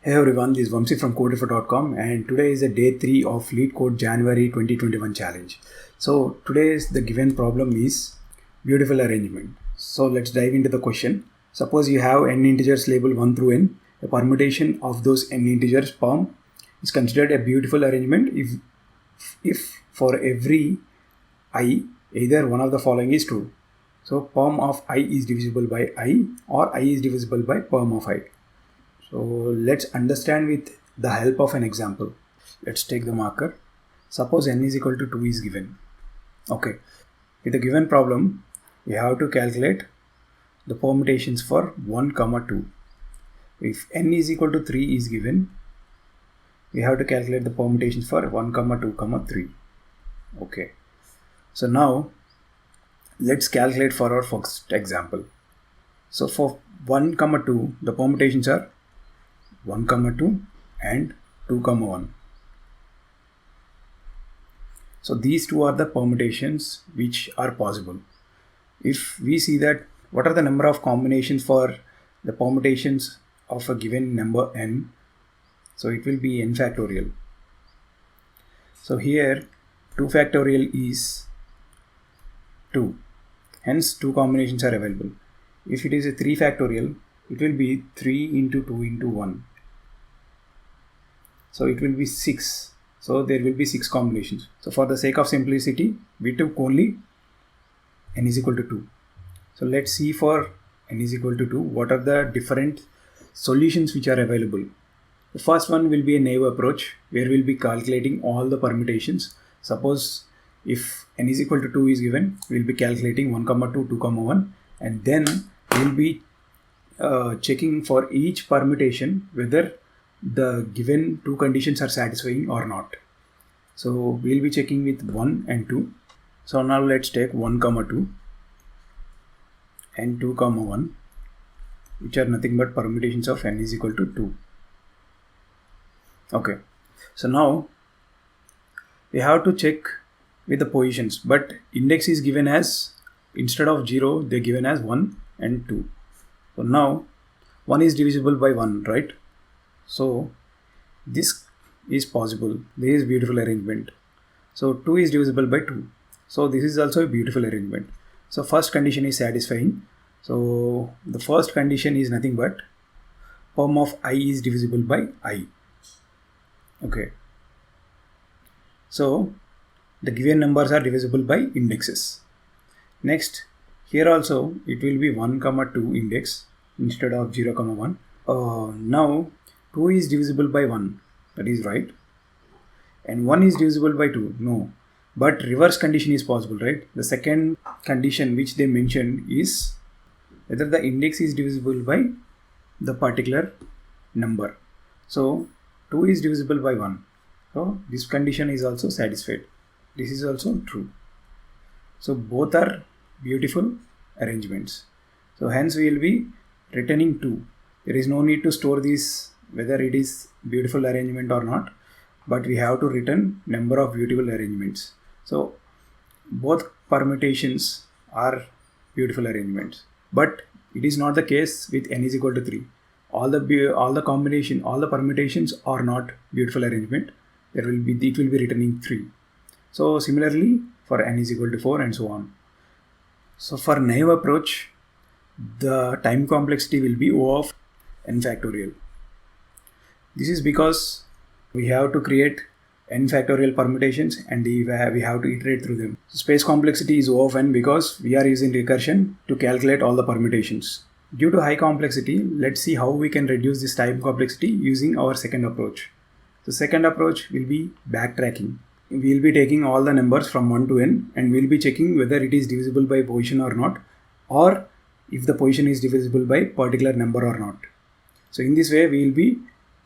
Hey everyone, this is Vamsi from Codeifer.com and today is the day 3 of Lead Code January 2021 challenge. So today's the given problem is beautiful arrangement. So let's dive into the question. Suppose you have n integers labeled 1 through n. A permutation of those n integers perm is considered a beautiful arrangement if for every I either one of the following is true. So perm of I is divisible by I or I is divisible by perm of I. So let's understand with the help of an example. Let's take the marker. Suppose n is equal to 2 is given. Okay. With the given problem, we have to calculate the permutations for 1, 2. If n is equal to 3 is given, we have to calculate the permutations for 1, 2, 3. Okay. So now let's calculate for our first example. So for 1, 2, the permutations are 1, 2 and 2, 1. So these two are the permutations which are possible. If we see that what are the number of combinations for the permutations of a given number n, so it will be n factorial. So here 2 factorial is 2, hence 2 combinations are available. If it is a 3 factorial, it will be 3 into 2 into 1. So it will be 6. So there will be 6 combinations. So for the sake of simplicity, we took only n is equal to 2. So let's see for n is equal to 2, what are the different solutions which are available. The first one will be a naive approach where we'll be calculating all the permutations. Suppose if n is equal to 2 is given, we'll be calculating 1, 2, 2, 1, and then we'll be checking for each permutation whether the given two conditions are satisfying or not. So we'll be checking with 1 and 2. So now let's take 1, 2 and 2, 1, which are nothing but permutations of n is equal to 2. Okay. So now we have to check with the positions, but index is given as, instead of 0, they're given as 1 and 2. So now 1 is divisible by 1, right? So this is possible. This is beautiful arrangement. So 2 is divisible by 2. So this is also a beautiful arrangement. So first condition is satisfying. So the first condition is nothing but perm of I is divisible by I. Okay. So the given numbers are divisible by indexes. Next, here also it will be 1, 2 index instead of 0, 1. Now 2 is divisible by 1, that is right, and 1 is divisible by 2, no, but reverse condition is possible, right? The second condition which they mentioned is whether the index is divisible by the particular number. So 2 is divisible by 1, so this condition is also satisfied. This is also true. So both are beautiful arrangements. So hence we will be returning 2. There is no need to store this whether it is beautiful arrangement or not, but we have to return number of beautiful arrangements. So both permutations are beautiful arrangements, but it is not the case with n is equal to 3. All the permutations are not beautiful arrangement. It will be returning 3. So similarly for n is equal to 4 and so on. So for naive approach, the time complexity will be O of n factorial. This is because we have to create n factorial permutations and we have to iterate through them. So space complexity is O of n because we are using recursion to calculate all the permutations. Due to high complexity, let's see how we can reduce this time complexity using our second approach. The second approach will be backtracking. We will be taking all the numbers from 1 to n and we will be checking whether it is divisible by position or not, or if the position is divisible by particular number or not. So in this way we will be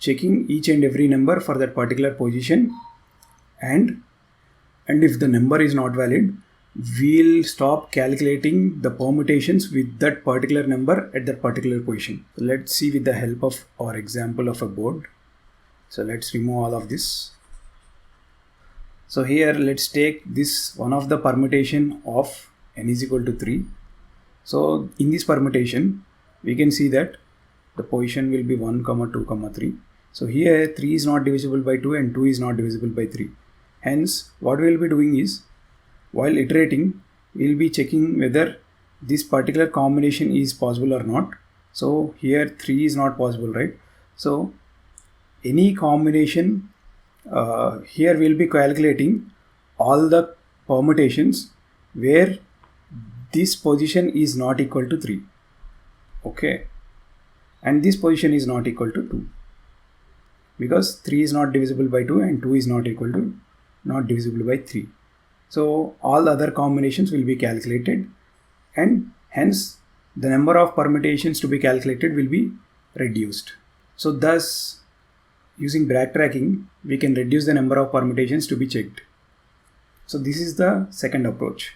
checking each and every number for that particular position, and if the number is not valid, we'll stop calculating the permutations with that particular number at that particular position. So let's see with the help of our example of a board. So let's remove all of this. So here let's take this one of the permutation of n is equal to 3. So in this permutation we can see that the position will be 1, 2, 3, So here 3 is not divisible by 2 and 2 is not divisible by 3. Hence what we will be doing is, while iterating, we will be checking whether this particular combination is possible or not. So here 3 is not possible, right? So any combination, here we will be calculating all the permutations where this position is not equal to 3. Okay, and this position is not equal to 2, because 3 is not divisible by 2 and 2 is not divisible by 3. So all other combinations will be calculated, and hence the number of permutations to be calculated will be reduced. So thus, using backtracking, we can reduce the number of permutations to be checked. So this is the second approach,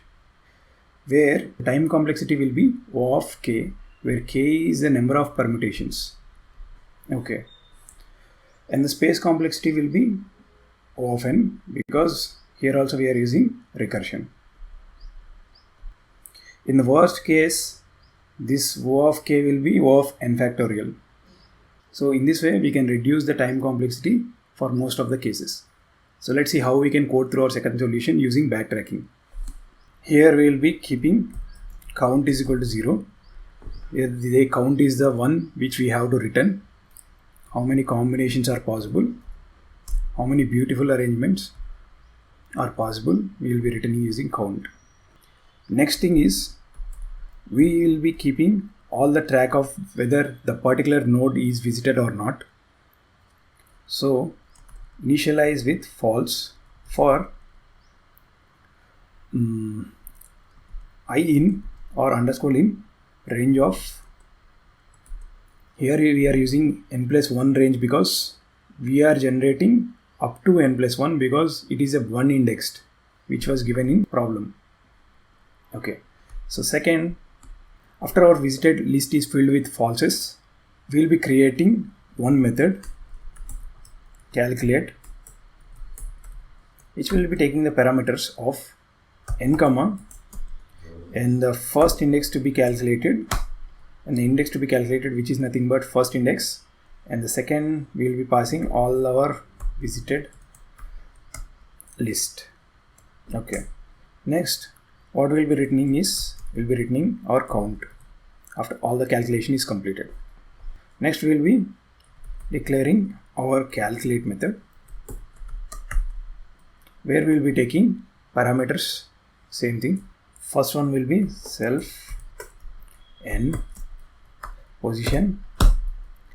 where time complexity will be O of k, where k is the number of permutations. Okay, and the space complexity will be O of n, because here also we are using recursion. In the worst case, this O of k will be O of n factorial. So in this way we can reduce the time complexity for most of the cases. So let's see how we can code through our second solution using backtracking. Here we will be keeping count is equal to 0. Here the count is the one which we have to return. How many combinations are possible, how many beautiful arrangements are possible, we will be returning using count. Next thing is, we will be keeping all the track of whether the particular node is visited or not. So initialize with false for I in or underscore in range of, here we are using n+1 range because we are generating up to n+1 because it is a one indexed which was given in problem. Okay, so second, after our visited list is filled with falses, we will be creating one method, calculate, which will be taking the parameters of n comma, and the first index to be calculated, and the index to be calculated which is nothing but first index, and the second we will be passing all our visited list. Okay, next what we will be returning is, we will be returning our count after all the calculation is completed. Next we will be declaring our calculate method, where we will be taking parameters, same thing. First one will be self n position,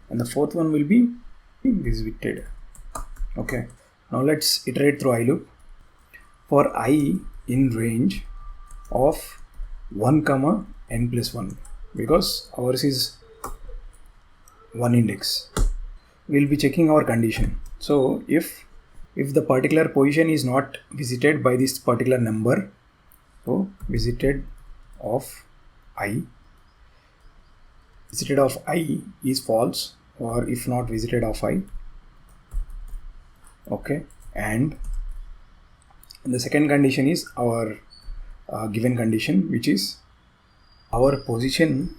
and the fourth one will be visited. Okay, now let's iterate through I loop for I in range of 1 comma n+1, because ours is one index. We'll be checking our condition. So if the particular position is not visited by this particular number, so visited of I is false, or if not visited of I. Okay, and the second condition is our given condition, which is our position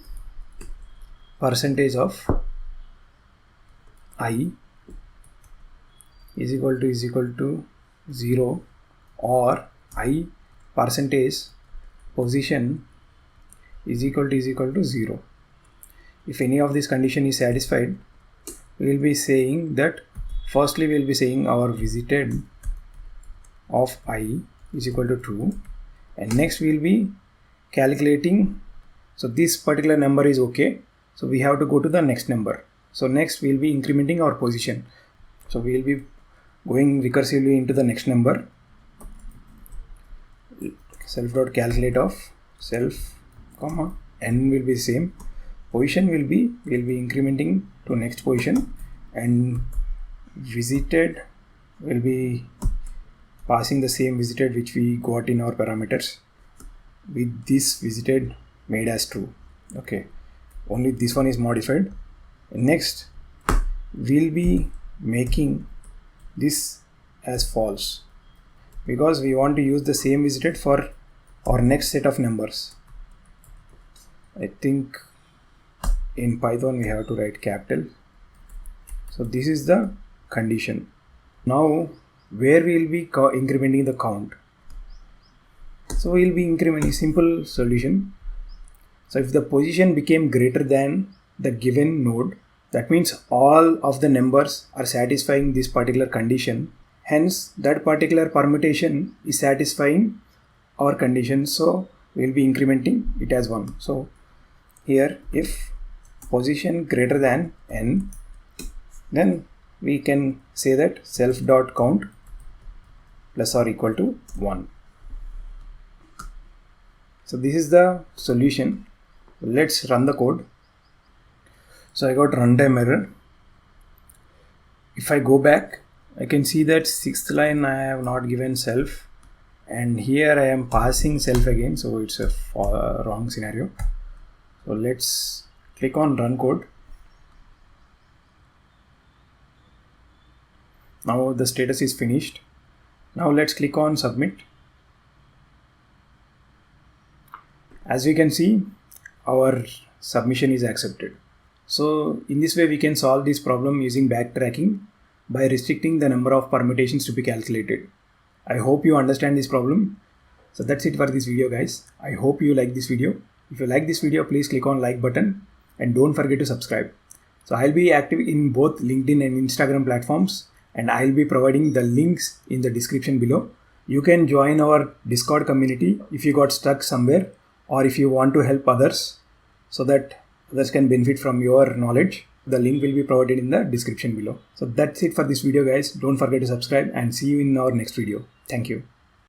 percentage of I is equal to 0, or I percentage position is equal to 0. If any of this condition is satisfied, we will be saying that firstly we will be saying our visited of I is equal to true, and next we will be calculating. So this particular number is okay, so we have to go to the next number. So next we will be incrementing our position. So we will be going recursively into the next number. Self.calculate of self comma n will be same. Position will be incrementing to next position, and visited will be passing the same visited which we got in our parameters, with this visited made as true. Okay, only this one is modified. Next we'll be making this as false, because we want to use the same visited for our next set of numbers. I think in Python we have to write capital, So this is the condition. Now where we will be incrementing the count? So we will be incrementing, simple solution. So if the position became greater than the given node, that means all of the numbers are satisfying this particular condition. Hence that particular permutation is satisfying our condition. So we will be incrementing it as 1. So here if position greater than n, then we can say that self.count plus or equal to 1. So this is the solution. Let's run the code. So I got runtime error. If I go back, I can see that 6th line I have not given self, and here I am passing self again, so it's a wrong scenario. So let's click on run code. Now the status is finished. Now let's click on submit. As we can see, our submission is accepted. So in this way we can solve this problem using backtracking by restricting the number of permutations to be calculated. I hope you understand this problem. So that's it for this video, guys. I hope you like this video. If you like this video, please click on like button and don't forget to subscribe. So I'll be active in both LinkedIn and Instagram platforms, and I'll be providing the links in the description below. You can join our Discord community if you got stuck somewhere, or if you want to help others so that others can benefit from your knowledge. The link will be provided in the description below. So that's it for this video, guys. Don't forget to subscribe and see you in our next video. Thank you.